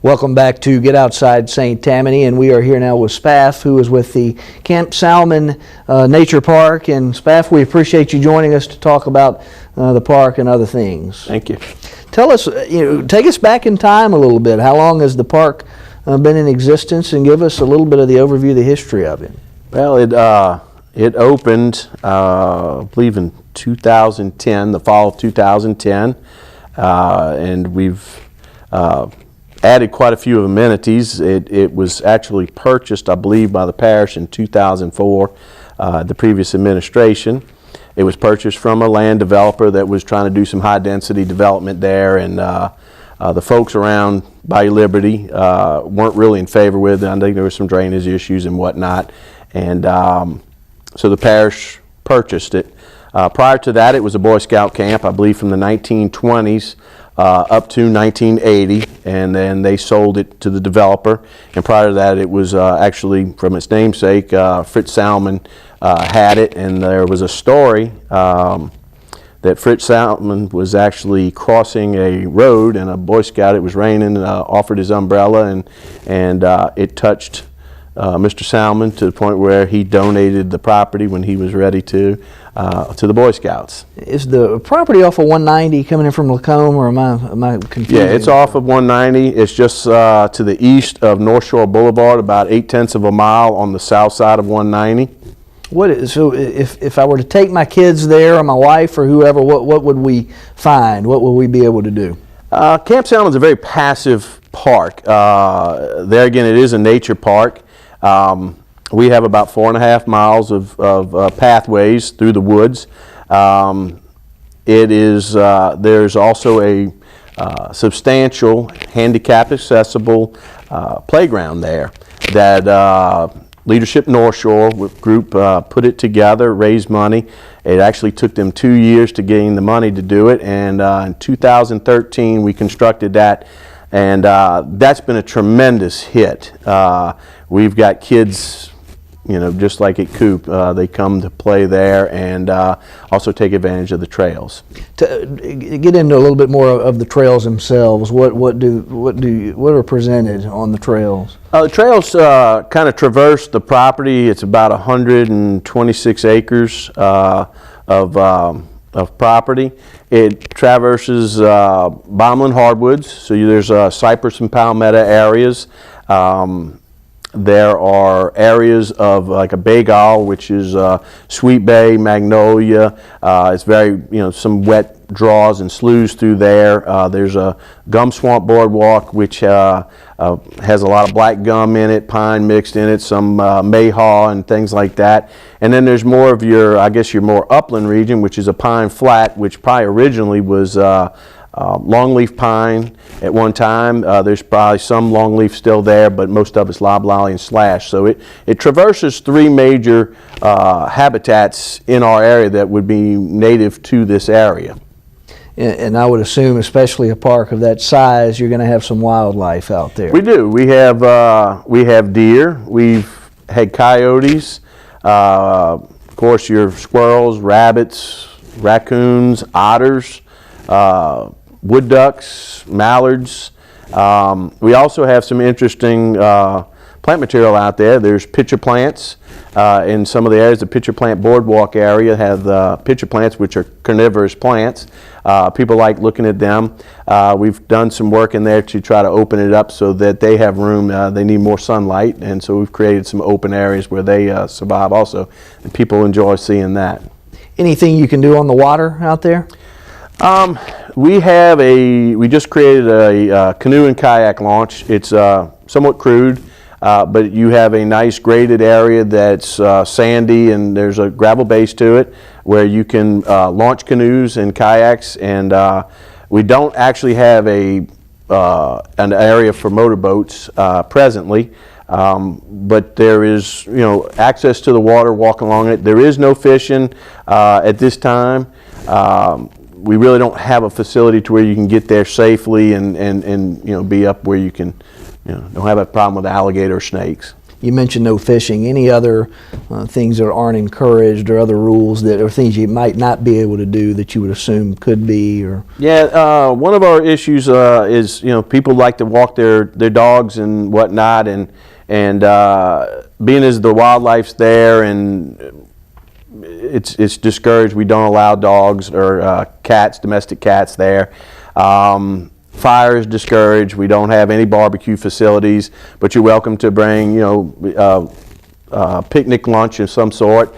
Welcome back to Get Outside St. Tammany, and we are here now with Spaff, who is with the Camp Salmen Nature Park. And Spaff, we appreciate you joining us to talk about the park and other things. Thank you. Tell us, take us back in time a little bit. How long has the park been in existence, and give us a little bit of the overview of the history of it. Well, it opened, I believe, in 2010, the fall of 2010, and we've added quite a few amenities. It was actually purchased, I believe, by the parish in 2004, the previous administration. It was purchased from a land developer that was trying to do some high-density development there, and the folks around Bayou Liberty weren't really in favor with it. I think there were some drainage issues and whatnot, and so the parish purchased it. Prior to that, it was a Boy Scout camp, I believe, from the 1920s. Up to 1980, and then they sold it to the developer. And prior to that, it was actually, from its namesake, Fritz Salmen had it, and there was a story that Fritz Salmen was actually crossing a road, and a Boy Scout, it was raining, offered his umbrella, and it touched Mr. Salmen to the point where he donated the property when he was ready to the Boy Scouts. Is the property off of 190 coming in from Lacombe, or am I confused? Yeah, it's off of 190. It's just to the east of North Shore Boulevard, about 0.8 of a mile on the south side of 190. So if I were to take my kids there, or my wife, or whoever, what would we find? What would we be able to do? Camp Salmen is a very passive park. There again, it is a nature park. We have about 4.5 miles of pathways through the woods. There's also a substantial handicap accessible playground there that Leadership North Shore group put it together, raised money. It actually took them 2 years to gain the money to do it, and in 2013 we constructed that, and that's been a tremendous hit. We've got kids, just like at Coop, they come to play there and also take advantage of the trails. To get into a little bit more of the trails themselves, what are presented on the trails? The trails kind of traverse the property. It's about 126 acres of property. It traverses bottomland hardwoods, so there's cypress and palmetto areas. There are areas of like a bagel, which is sweet bay, magnolia. It's very, some wet draws and sloughs through there. There's a gum swamp boardwalk, which has a lot of black gum in it, pine mixed in it, some mayhaw and things like that. And then there's more of your more upland region, which is a pine flat, which probably originally was longleaf pine at one time. There's probably some longleaf still there, but most of it's loblolly and slash. So it traverses 3 major habitats in our area that would be native to this area. And I would assume, especially a park of that size, you're going to have some wildlife out there. We do. We have deer. We've had coyotes. Of course, your squirrels, rabbits, raccoons, otters. Wood ducks, mallards. We also have some interesting plant material out there. There's pitcher plants in some of the areas. The pitcher plant boardwalk area have pitcher plants, which are carnivorous plants. People like looking at them. We've done some work in there to try to open it up so that they have room. They need more sunlight, and so we've created some open areas where they survive also, and people enjoy seeing that. Anything you can do on the water out there? We just created a canoe and kayak launch. It's somewhat crude, but you have a nice graded area that's sandy, and there's a gravel base to it where you can launch canoes and kayaks, and we don't actually have an area for motorboats presently. But there is, access to the water, walking along it. There is no fishing at this time. We really don't have a facility to where you can get there safely and be up where you can, don't have a problem with alligator or snakes. You mentioned no fishing. Any other things that aren't encouraged, or other rules that, or things you might not be able to do that you would assume could be? Or Yeah, one of our issues is, people like to walk their dogs and whatnot, and being as the wildlife's there and it's discouraged. We don't allow dogs or cats, domestic cats there. Fire is discouraged. We don't have any barbecue facilities, but you're welcome to bring, picnic lunch of some sort.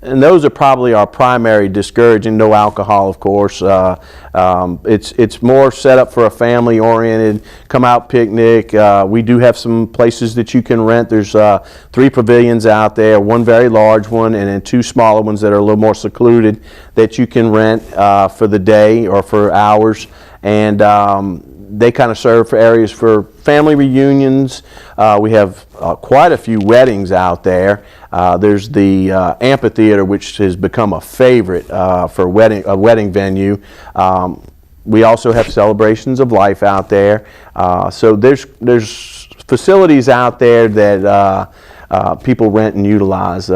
And those are probably our primary discouraging. No alcohol, of course. It's more set up for a family-oriented come-out picnic. We do have some places that you can rent. There's 3 pavilions out there, one very large one, and then 2 smaller ones that are a little more secluded that you can rent for the day or for hours. And they kind of serve for areas for family reunions. We have quite a few weddings out there. There's the amphitheater, which has become a favorite for a wedding venue. We also have celebrations of life out there. So there's facilities out there that people rent and utilize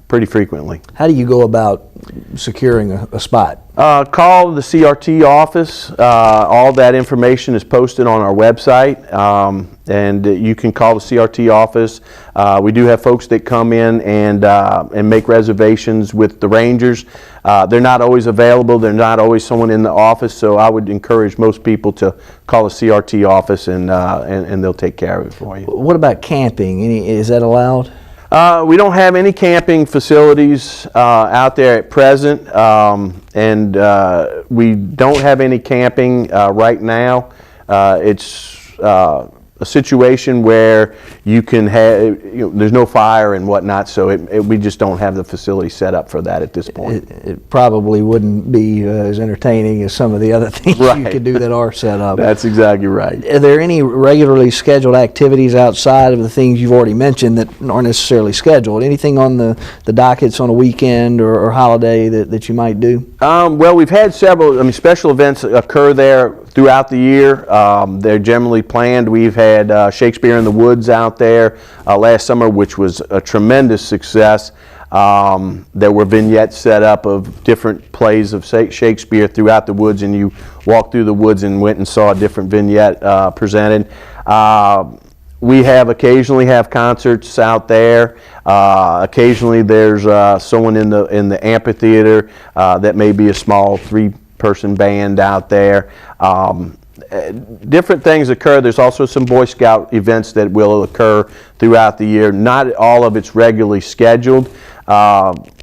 pretty frequently. how do you go about securing a spot? Call the CRT office. All that information is posted on our website, and you can call the CRT office. We do have folks that come in and make reservations with the rangers. They're not always available. They're not always someone in the office, so I would encourage most people to call the CRT office, and they'll take care of it for you. What about camping? Is that allowed? We don't have any camping facilities out there at present, and we don't have any camping right now. It's a situation where you can have, there's no fire and whatnot, so we just don't have the facility set up for that at this point. It probably wouldn't be as entertaining as some of the other things Right. you could do that are set up. That's exactly right. Are there any regularly scheduled activities outside of the things you've already mentioned that aren't necessarily scheduled? Anything on the dockets on a weekend or holiday that you might do? Well, we've had several, special events occur there throughout the year. They're generally planned. We've had Shakespeare in the Woods out there last summer, which was a tremendous success. There were vignettes set up of different plays of Shakespeare throughout the woods, and you walked through the woods and went and saw a different vignette presented. We occasionally have concerts out there. Occasionally there's someone in the amphitheater that may be a small 3-person band out there. Different things occur. There's also some Boy Scout events that will occur throughout the year. Not all of it's regularly scheduled.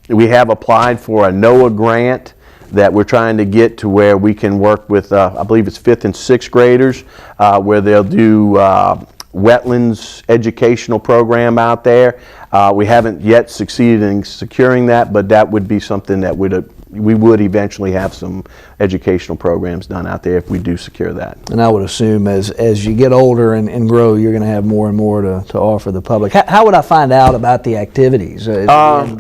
We have applied for a NOAA grant that we're trying to get to where we can work with, I believe it's 5th and 6th graders, where they'll do wetlands educational program out there. We haven't yet succeeded in securing that, but that would be something that we would eventually have some educational programs done out there if we do secure that. And I would assume as you get older and grow, you're going to have more and more to offer the public. How would I find out about the activities? A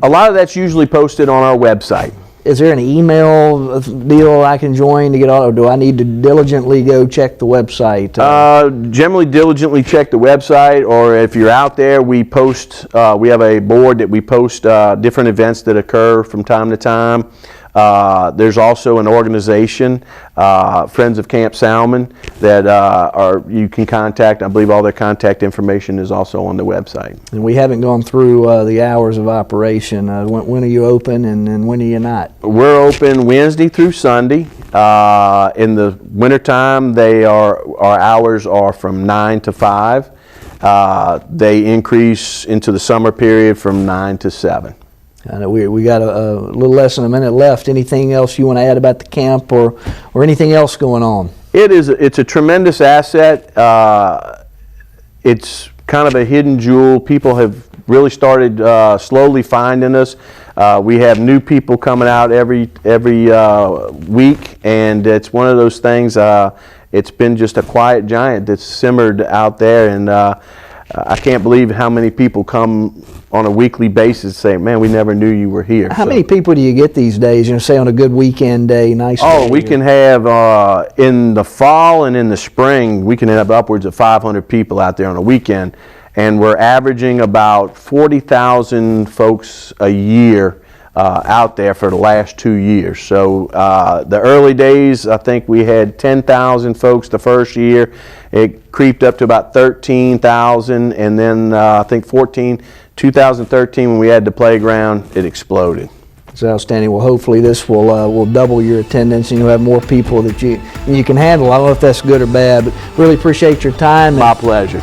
lot of that's usually posted on our website. Is there an email deal I can join to get on, or do I need to diligently go check the website? Generally diligently check the website, or if you're out there, we post, we have a board that we post different events that occur from time to time. There's also an organization, Friends of Camp Salmen, that you can contact. I believe all their contact information is also on the website. And we haven't gone through the hours of operation. When are you open and when are you not? We're open Wednesday through Sunday. In the wintertime, our hours are from 9 to 5. They increase into the summer period from 9 to 7. I know we got a little less than a minute left. Anything else you want to add about the camp or anything else going on? It's a tremendous asset. It's kind of a hidden jewel. People have really started slowly finding us. We have new people coming out every week, and it's one of those things. It's been just a quiet giant that's simmered out there, and I can't believe how many people come on a weekly basis saying, man, we never knew you were here. How many people do you get these days, say on a good weekend day, nice day? Oh, we can have, in the fall and in the spring, we can have upwards of 500 people out there on a weekend. and we're averaging about 40,000 folks a year out there for the last 2 years. So the early days, I think we had 10,000 folks the first year. It creeped up to about 13,000, and then I think 2013 when we had the playground, it exploded. It's outstanding. Well, hopefully this will double your attendance, and you'll have more people that you can handle. I don't know if that's good or bad, but really appreciate your time. My pleasure.